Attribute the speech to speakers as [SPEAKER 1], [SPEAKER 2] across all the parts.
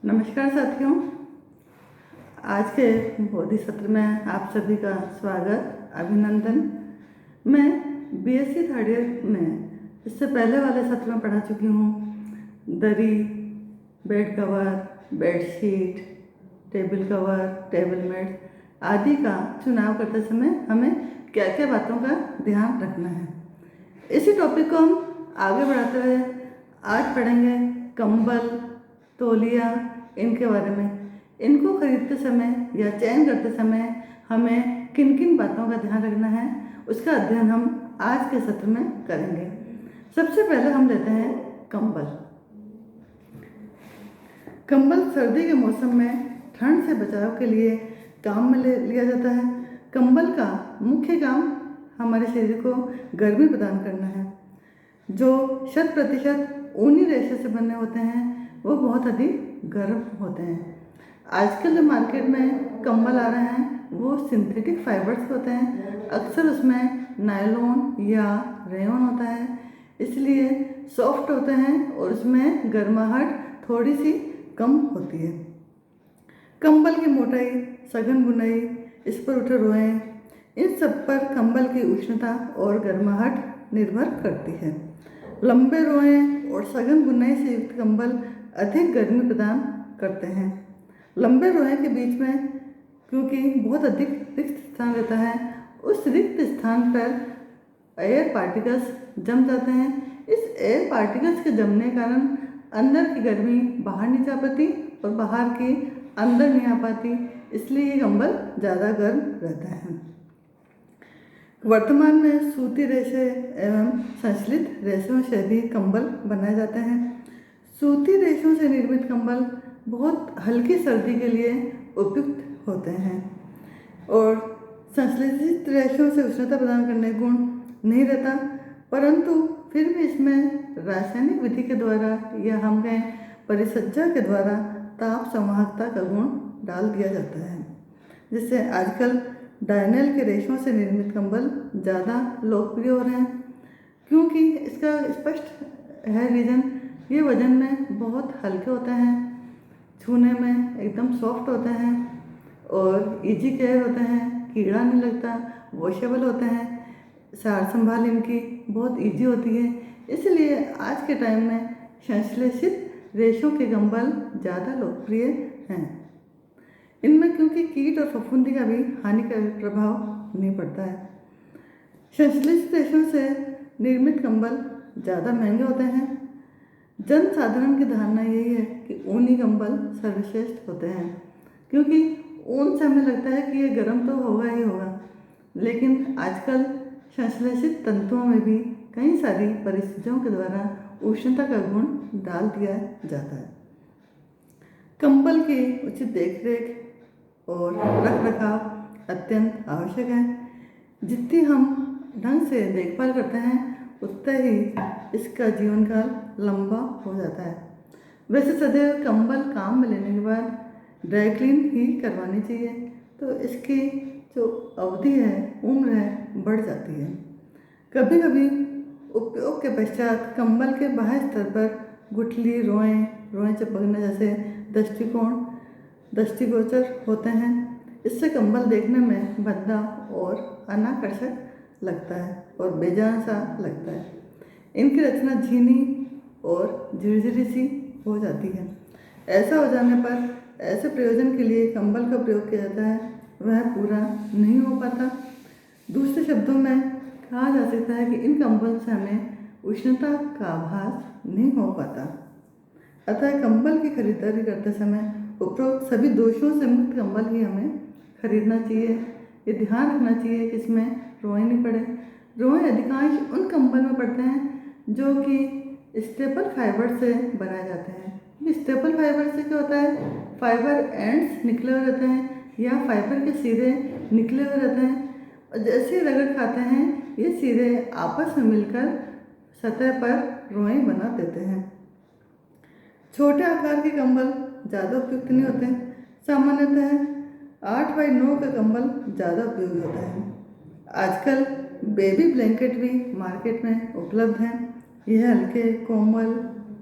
[SPEAKER 1] नमस्कार साथियों, आज के बोधि सत्र में आप सभी का स्वागत, अभिनंदन। मैं बीएससी थर्ड ईयर में इससे पहले वाले सत्र में पढ़ा चुकी हूँ। दरी, bed cover, bedsheet, table cover, table mat आदि का चुनाव करते समय हमें क्या क्या बातों का ध्यान रखना है। इसी टॉपिक को हम आगे बढ़ाते हुए आज पढ़ेंगे कंबल, तौलिया, इनके बारे में। इनको खरीदते समय या चयन करते समय हमें किन किन बातों का ध्यान रखना है, उसका अध्ययन हम आज के सत्र में करेंगे। सबसे पहले हम लेते हैं कंबल। कंबल सर्दी के मौसम में ठंड से बचाव के लिए काम में लिया जाता है। कंबल का मुख्य काम हमारे शरीर को गर्मी प्रदान करना है। जो 100% ऊनी रेशे से बने होते हैं वो बहुत अधिक गर्म होते हैं। आजकल जो मार्केट में कंबल आ रहे हैं वो सिंथेटिक फाइबर्स होते हैं। अक्सर उसमें नायलॉन या रेयॉन होता है, इसलिए सॉफ्ट होते हैं और उसमें गर्माहट थोड़ी सी कम होती है। कंबल की मोटाई, सघन बुनाई, इस पर उठे रोएं, इन सब पर कंबल की उष्णता और गर्माहट निर्भर करती है। लंबे रोएं और सघन बुनाई से युक्त कंबल अधिक गर्मी प्रदान करते हैं। लंबे रोएं के बीच में क्योंकि बहुत अधिक रिक्त स्थान रहता है, उस रिक्त स्थान पर एयर पार्टिकल्स जम जाते हैं। इस एयर पार्टिकल्स के जमने के कारण अंदर की गर्मी बाहर नहीं जा पाती और बाहर की अंदर नहीं आ पाती, इसलिए ये कंबल ज़्यादा गर्म रहता है। वर्तमान में सूती रेशे एवं संश्लित रेशों से भी कंबल बनाए जाते हैं। सूती रेशों से निर्मित कंबल बहुत हल्की सर्दी के लिए उपयुक्त होते हैं और संश्लेषित रेशों से उष्णता प्रदान करने गुण नहीं रहता, परंतु फिर भी इसमें रासायनिक विधि के द्वारा या हम कहें परिसज्जा के द्वारा ताप संवाहकता का गुण डाल दिया जाता है, जिससे आजकल डायनेल के रेशों से निर्मित कंबल ज़्यादा लोकप्रिय हो रहे हैं। क्योंकि इसका स्पष्ट है रीज़न, ये वजन में बहुत हल्के होते हैं, छूने में एकदम सॉफ्ट होते हैं और इजी केयर होते हैं, कीड़ा नहीं लगता, वॉशेबल होते हैं, सार संभाल इनकी बहुत इजी होती है। इसलिए आज के टाइम में संश्लेषित रेशों के कंबल ज़्यादा लोकप्रिय हैं। इनमें क्योंकि कीट और फफूंदी का भी हानिकारक प्रभाव नहीं पड़ता है। संश्लेषित रेशों से निर्मित कंबल ज़्यादा महंगे होते हैं। जन साधारण की धारणा यही है कि ऊनी कंबल सर्वश्रेष्ठ होते हैं, क्योंकि ऊन से हमें लगता है कि ये गर्म तो होगा ही होगा, लेकिन आजकल संश्लेषित तंतुओं में भी कई सारी परिस्थितियों के द्वारा उष्णता का गुण डाल दिया जाता है। कंबल की उचित देखरेख और रख रखाव अत्यंत आवश्यक है। जितनी हम ढंग से देखभाल करते हैं उतना ही इसका जीवन काल लंबा हो जाता है। वैसे सदैव कंबल काम में लेने के बाद ड्राई क्लीन ही करवानी चाहिए, तो इसकी जो अवधि है, उम्र है, बढ़ जाती है। कभी कभी उपयोग के पश्चात कंबल के बाह्य स्तर पर गुठली, रोएं चिपकने जैसे दृष्टिगोचर होते हैं। इससे कंबल देखने में भद्दा और अनाकर्षक लगता है और बेजान सा लगता है। इनकी रचना झीनी और झिरझिरी सी हो जाती है। ऐसा हो जाने पर ऐसे प्रयोजन के लिए कंबल का प्रयोग किया जाता है, वह पूरा नहीं हो पाता। दूसरे शब्दों में कहा जा सकता है कि इन कंबल से हमें उष्णता का आभास नहीं हो पाता। अतः कंबल की खरीदारी करते समय उपरोक्त सभी दोषों से मुक्त कंबल ही हमें खरीदना चाहिए। ये ध्यान रखना चाहिए कि इसमें रोएं नहीं पड़े। रोएं अधिकांश उन कंबल में पड़ते हैं जो कि स्टेपल फाइबर से बनाए जाते हैं। स्टेपल फाइबर से क्या होता है, फाइबर एंड्स निकले हुए रहते हैं या फाइबर के सिरे निकले हुए रहते हैं, और जैसे रगड़ खाते हैं ये सिरे आपस में मिलकर सतह पर रोएं बना देते हैं। छोटे आकार के कंबल ज़्यादा उपयुक्त नहीं होते। सामान्यतः 8x9 का कंबल ज़्यादा उपयोगी होता है। आजकल बेबी ब्लैंकेट भी मार्केट में उपलब्ध हैं। यह हल्के, कोमल,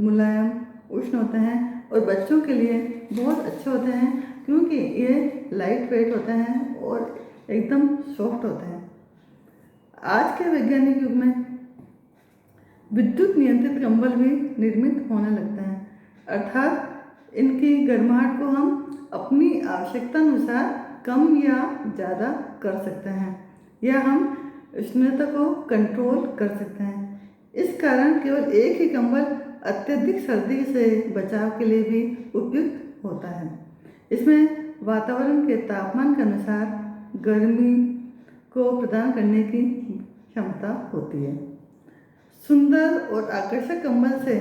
[SPEAKER 1] मुलायम, उष्ण होते हैं और बच्चों के लिए बहुत अच्छे होते हैं क्योंकि ये लाइट वेट होते हैं और एकदम सॉफ्ट होते हैं। आज के वैज्ञानिक युग में विद्युत नियंत्रित कंबल भी निर्मित होने लगते हैं, अर्थात इनकी गर्माहट को हम अपनी आवश्यकता अनुसार कम या ज़्यादा कर सकते हैं या हम उष्णता को कंट्रोल कर सकते हैं। इस कारण केवल एक ही कंबल अत्यधिक सर्दी से बचाव के लिए भी उपयुक्त होता है। इसमें वातावरण के तापमान के अनुसार गर्मी को प्रदान करने की क्षमता होती है। सुंदर और आकर्षक कंबल से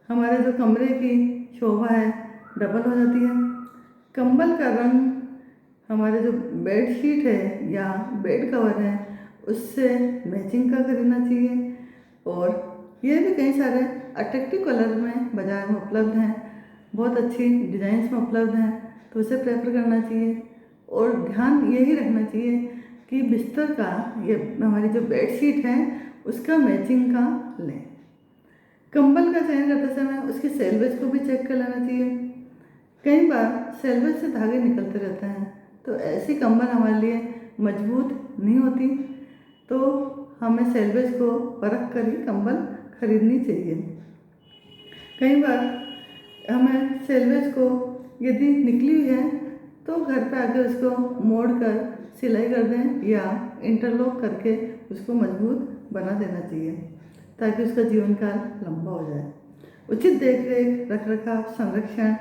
[SPEAKER 1] हमारे जो कमरे की शोभा है डबल हो जाती है। कंबल का रंग हमारे जो बेडशीट है या बेड कवर है उससे मैचिंग का खरीदना चाहिए और ये भी कई सारे अट्रैक्टिव कलर में बाज़ार में उपलब्ध हैं, बहुत अच्छी डिज़ाइंस में उपलब्ध हैं, तो उसे प्रेफर करना चाहिए। और ध्यान यही रखना चाहिए कि बिस्तर का ये हमारी जो बेडशीट है उसका मैचिंग का लें। कंबल का चयन करते समय उसकी सेलवेज को भी चेक कर लेना चाहिए। कई बार सेलवेज से धागे निकलते रहते हैं तो ऐसी कंबल हमारे लिए मजबूत नहीं होती, तो हमें सेलवेज को परख कर ही कंबल खरीदनी चाहिए। कई बार हमें सेलवेज को यदि निकली हुई है तो घर पे आकर उसको मोड़ कर सिलाई कर दें या इंटरलॉक करके उसको मजबूत बना देना चाहिए ताकि उसका जीवन काल लंबा हो जाए। उचित देखरेख, रखरखाव, संरक्षण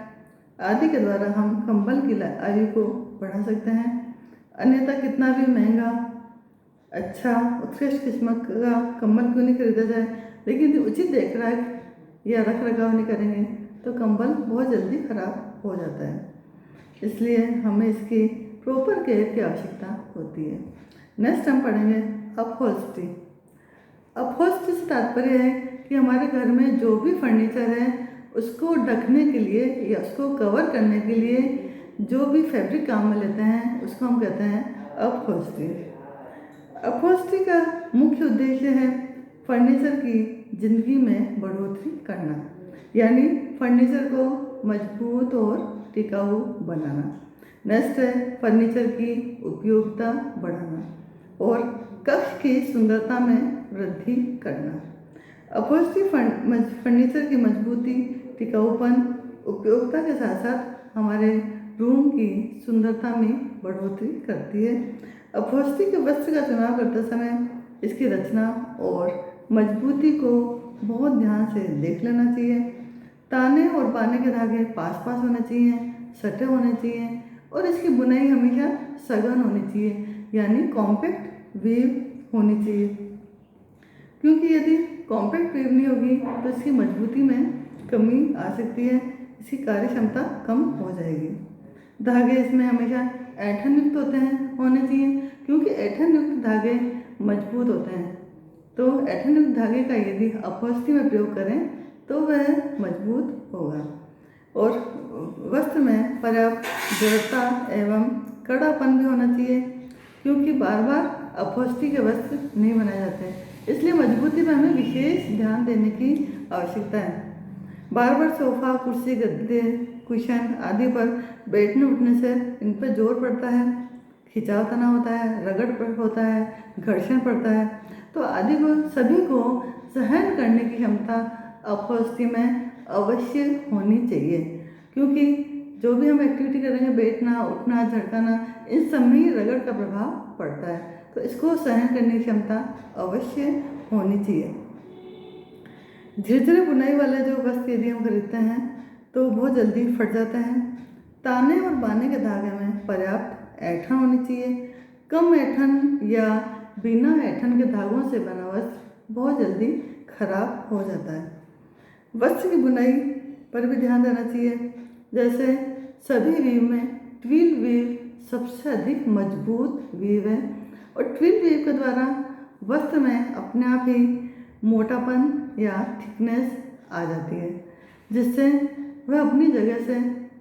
[SPEAKER 1] आदि के द्वारा हम कंबल की आयु को बढ़ा सकते हैं। अन्यथा कितना भी महंगा अच्छा उत्कृष्ट किस्म का कंबल क्यों नहीं खरीदा जाए, लेकिन यदि उचित देखरेख या रखरखाव नहीं करेंगे तो कंबल बहुत जल्दी खराब हो जाता है। इसलिए हमें इसकी प्रॉपर केयर की आवश्यकता होती है। नेक्स्ट हम पढ़ेंगे अपहोल्स्ट्री। अपहोल्स्ट्री से तात्पर्य है कि हमारे घर में जो भी फर्नीचर है उसको ढकने के लिए या उसको कवर करने के लिए जो भी फैब्रिक काम में लेते हैं उसको हम कहते हैं अपहोल्स्ट्री। अपहोल्स्ट्री का मुख्य उद्देश्य है फर्नीचर की जिंदगी में बढ़ोतरी करना, यानी फर्नीचर को मजबूत और टिकाऊ बनाना। नेक्स्ट है फर्नीचर की उपयोगिता बढ़ाना और कक्ष की सुंदरता में वृद्धि करना। अपहोल्स्ट्री फर्नीचर की मजबूती, टिकाऊपन, उपयोगिता के साथ साथ हमारे रूम की सुंदरता में बढ़ोतरी करती है। अपहोल्स्ट्री के वस्त्र का चुनाव करते समय इसकी रचना और मजबूती को बहुत ध्यान से देख लेना चाहिए। ताने और बाने के धागे पास पास होने चाहिए, सटे होने चाहिए और इसकी बुनाई हमेशा सघन होनी चाहिए, यानी कॉम्पैक्ट वीव होनी चाहिए, क्योंकि यदि कॉम्पैक्ट वीव नहीं होगी तो इसकी मजबूती में कमी आ सकती है, इसकी कार्य क्षमता कम हो जाएगी। धागे इसमें हमेशा ऐंठन युक्त होने चाहिए, क्योंकि ऐंठन युक्त धागे मजबूत होते हैं। तो ऐंठन युक्त धागे का यदि अपहोल्स्ट्री में प्रयोग करें तो वह मजबूत होगा और वस्त्र में पर्याप्त दृढ़ता एवं कड़ापन भी होना चाहिए, क्योंकि बार बार अपहोल्स्ट्री के वस्त्र नहीं बनाए जाते हैं, इसलिए मजबूती पर हमें विशेष ध्यान देने की आवश्यकता है। बार बार सोफा, कुर्सी, गद्दे, कुशन आदि पर बैठने उठने से इन पर जोर पड़ता है, खिंचाव तनाव होता है, रगड़ होता है, घर्षण पड़ता है, तो आदि को सभी को सहन करने की क्षमता अपहोल्स्ट्री में अवश्य होनी चाहिए, क्योंकि जो भी हम एक्टिविटी करेंगे, बैठना, उठना, झटकाना, इन सब में ही रगड़ का प्रभाव पड़ता है, तो इसको सहन करने की क्षमता अवश्य होनी चाहिए। झिरझिरे बुनाई वाले जो वस्त्र यदि हम खरीदते हैं तो बहुत जल्दी फट जाते हैं। ताने और बाने के धागे में पर्याप्त ऐंठन होनी चाहिए। कम ऐंठन या बिना ऐंठन के धागों से बना वस्त्र बहुत जल्दी खराब हो जाता है। वस्त्र की बुनाई पर भी ध्यान देना चाहिए, जैसे सभी वीव में ट्विल वीव सबसे अधिक मजबूत वीव है और ट्विल वीव के द्वारा वस्त्र में अपने आप ही मोटापन या थिकनेस आ जाती है, जिससे वह अपनी जगह से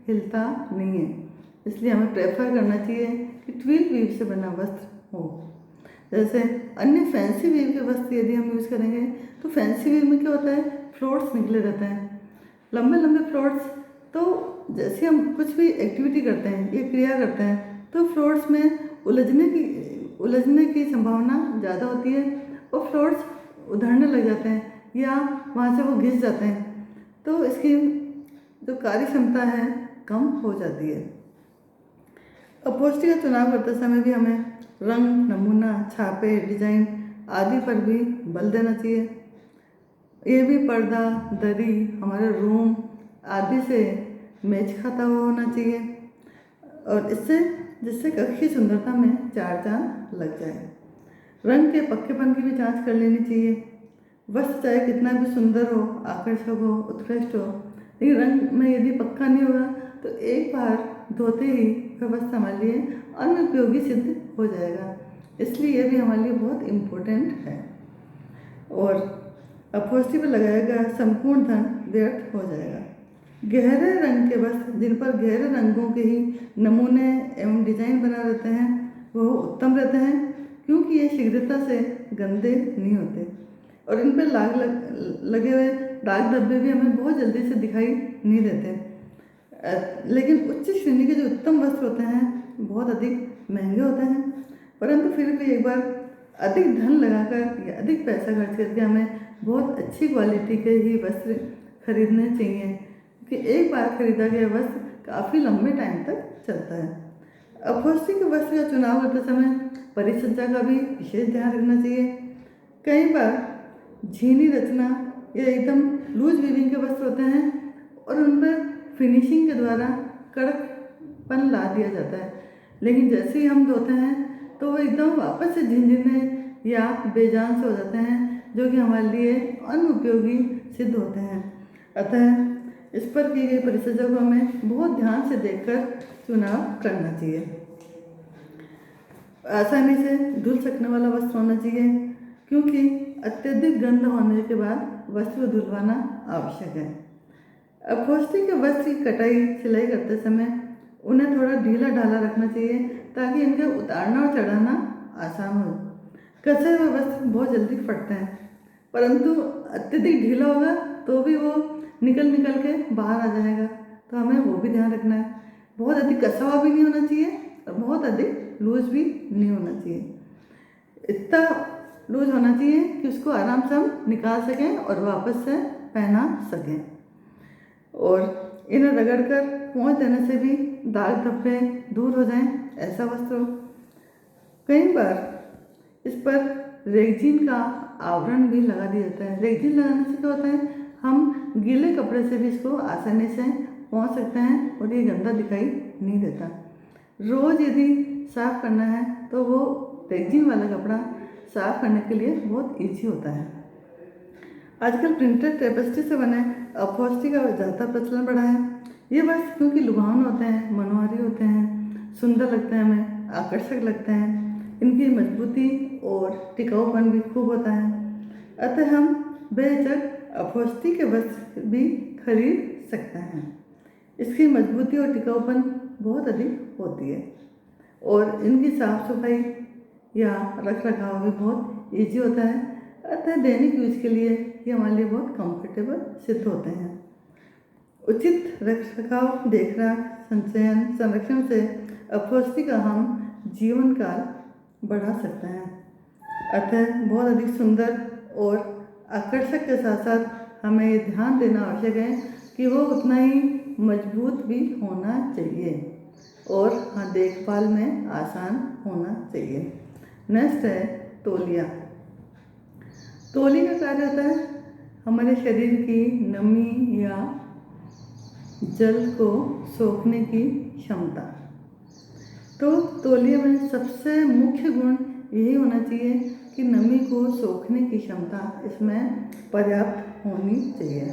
[SPEAKER 1] हिलता नहीं है। इसलिए हमें प्रेफर करना चाहिए कि ट्विल वीव से बना वस्त्र हो। जैसे अन्य फैंसी वीव के वस्त्र यदि हम यूज़ करेंगे तो फैंसी वीव में क्या होता है, फ्लोट्स निकले रहते हैं, लंबे लंबे फ्लोट्स तो जैसे हम कुछ भी एक्टिविटी करते हैं या क्रिया करते हैं तो फ्लोट्स में उलझने की संभावना ज़्यादा होती है और फ्लोट्स उधड़ने लग जाते हैं या वहाँ से वो घिस जाते हैं, तो इसकी जो कार्य क्षमता है कम हो जाती है। अपहोस्टी का चुनाव करते समय भी हमें रंग, नमूना, छापे, डिजाइन आदि पर भी बल देना चाहिए। ये भी पर्दा, दरी, हमारे रूम आदि से मैच खाता हुआ होना चाहिए और जिससे कक्ष की सुंदरता में चार चांद लग जाए। रंग के पक्केपन की भी जांच कर लेनी चाहिए। वस्त्र चाहे कितना भी सुंदर हो, आकर्षक हो, उत्कृष्ट हो, लेकिन रंग में यदि पक्का नहीं होगा तो एक बार धोते ही वह वस्त्र हमारे लिए अनुपयोगी सिद्ध हो जाएगा। इसलिए यह भी हमारे लिए बहुत इम्पोर्टेंट है और अपहोस्टी पर लगाया गया संपूर्ण धन व्यर्थ हो जाएगा। गहरे रंग के वस्त्र जिन पर गहरे रंगों के ही नमूने एवं डिजाइन बना रहते हैं वो उत्तम रहते हैं, क्योंकि ये शीघ्रता से गंदे नहीं होते और इन पर लगे हुए दाग धब्बे भी हमें बहुत जल्दी से दिखाई नहीं देते। लेकिन उच्च श्रेणी के जो उत्तम वस्त्र होते हैं बहुत अधिक महंगे होते हैं, परंतु फिर भी एक बार अधिक धन लगाकर या अधिक पैसा खर्च करके हमें बहुत अच्छी क्वालिटी के ही वस्त्र खरीदने चाहिए, क्योंकि एक बार खरीदा गया वस्त्र काफ़ी लंबे टाइम तक चलता है। अपहोस्टी के वस्त्र का चुनाव करते समय परिसज्जा का भी विशेष ध्यान रखना चाहिए। कई बार झीनी रचना या एकदम लूज वीविंग के वस्त्र होते हैं और उन पर फिनिशिंग के द्वारा कड़कपन ला दिया जाता है, लेकिन जैसे ही हम धोते हैं तो वो एकदम वापस से झिनझिने या बेजान से हो जाते हैं, जो कि हमारे लिए अनुपयोगी सिद्ध होते हैं। अतः इस पर की गई परिचर्या को हमें बहुत ध्यान से देखकर चुनाव करना चाहिए। आसानी से धुल सकने वाला वस्त्र होना चाहिए, क्योंकि अत्यधिक गंध होने के बाद वस्त्र को धुलवाना आवश्यक है। अपहोस्टी के वस्त्र की कटाई सिलाई करते समय उन्हें थोड़ा ढीला ढाला रखना चाहिए ताकि इनका उतारना और चढ़ाना आसान हो। कसे हुए वस्त्र बहुत जल्दी फटते हैं, परंतु अत्यधिक ढीला होगा तो भी वो निकल के बाहर आ जाएगा, तो हमें वो भी ध्यान रखना है। बहुत अधिक कसा हुआ भी नहीं होना चाहिए और बहुत अधिक लूज भी नहीं होना चाहिए। इतना लूज होना चाहिए कि उसको आराम से हम निकाल सकें और वापस से पहना सकें, और इन्हें रगड़कर पोंछ देने से भी दाग धब्बे दूर हो जाएं, ऐसा वस्त्र हो। कई बार इस पर रेगजीन का आवरण भी लगा दिया जाता है। रेगजीन लगाने से क्या होता है, हम गीले कपड़े से भी इसको आसानी से पोंछ सकते हैं और ये गंदा दिखाई नहीं देता। रोज़ यदि साफ करना है तो वो रेगजीन वाला कपड़ा साफ करने के लिए बहुत ईजी होता है। आजकल प्रिंटेड टेपेस्ट्री से बने अपहोस्टी का ज़्यादा प्रचलन बढ़ा है। ये वस्त्र क्योंकि लुभावन होते हैं, मनोहारी होते हैं, सुंदर लगते हैं, हमें आकर्षक लगते हैं, इनकी मजबूती और टिकाऊपन भी खूब होता है। अतः हम बेहिचक अपहोस्टी के वस्त्र भी खरीद सकते हैं। इसकी मजबूती और टिकाऊपन बहुत अधिक होती है और इनकी साफ सफाई या रख रखाव भी बहुत ईजी होता है। अतः दैनिक यूज के लिए ये हमारे लिए बहुत कंफर्टेबल सिद्ध होते हैं। उचित रख रखाव, देखरेख, संचयन, संरक्षण से अपहोस्टी का हम जीवन काल बढ़ा सकते हैं। अतः बहुत अधिक सुंदर और आकर्षक के साथ साथ हमें ये ध्यान देना आवश्यक है कि वो उतना ही मजबूत भी होना चाहिए और हाँ, देखभाल में आसान होना चाहिए। नेक्स्ट है तौलिया। तौलिया का कार्य होता है हमारे शरीर की नमी या जल को सोखने की क्षमता। तो तौलिया में सबसे मुख्य गुण यही होना चाहिए कि नमी को सोखने की क्षमता इसमें पर्याप्त होनी चाहिए।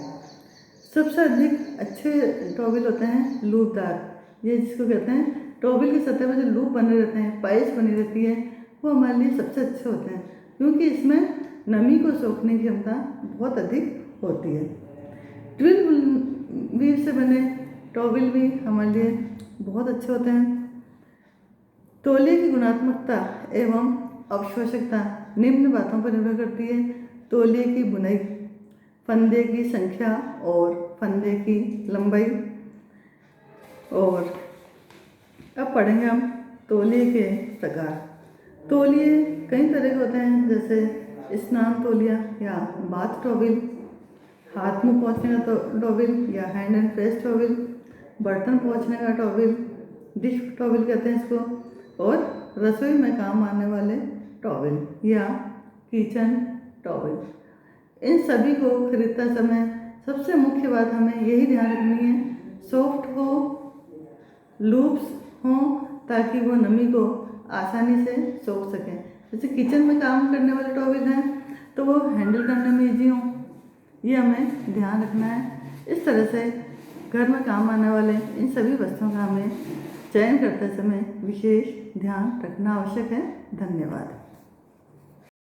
[SPEAKER 1] सबसे अधिक अच्छे टॉवल होते हैं लूपदार, ये जिसको कहते हैं टॉवल की सतह पर जो लूप बने रहते हैं, पाइल्स बनी रहती है, वो हमारे लिए सबसे अच्छे होते हैं, क्योंकि इसमें नमी को सोखने की क्षमता बहुत अधिक होती है। ट्विल वीव से बने टॉवल भी हमारे लिए बहुत अच्छे होते हैं। तौलिए की गुणात्मकता एवं अवशोषकता निम्न बातों पर निर्भर करती है। तौलिए की बुनाई, फंदे की संख्या और फंदे की लंबाई, और अब पढ़ेंगे हम तौलिए के प्रकार। तौलिए कई तरह के होते हैं, जैसे स्नान तौलिया या बाथ टॉवल, हाथ मुंह पोंछने का टॉवल या हैंड एंड फेस टॉवल, बर्तन पोंछने का टॉवल, डिश टॉवल कहते हैं इसको, और रसोई में काम आने वाले टॉवल या किचन टॉवल। इन सभी को खरीदते समय सबसे मुख्य बात हमें यही ध्यान रखनी है, सॉफ्ट हो, लूप्स हों, ताकि वो नमी को आसानी से सोख सकें। जैसे किचन में काम करने वाले टॉवल हैं तो वो हैंडल करने में ईजी हों, ये हमें ध्यान रखना है। इस तरह से घर में काम आने वाले इन सभी वस्तुओं का हमें चयन करते समय विशेष ध्यान रखना आवश्यक है। धन्यवाद।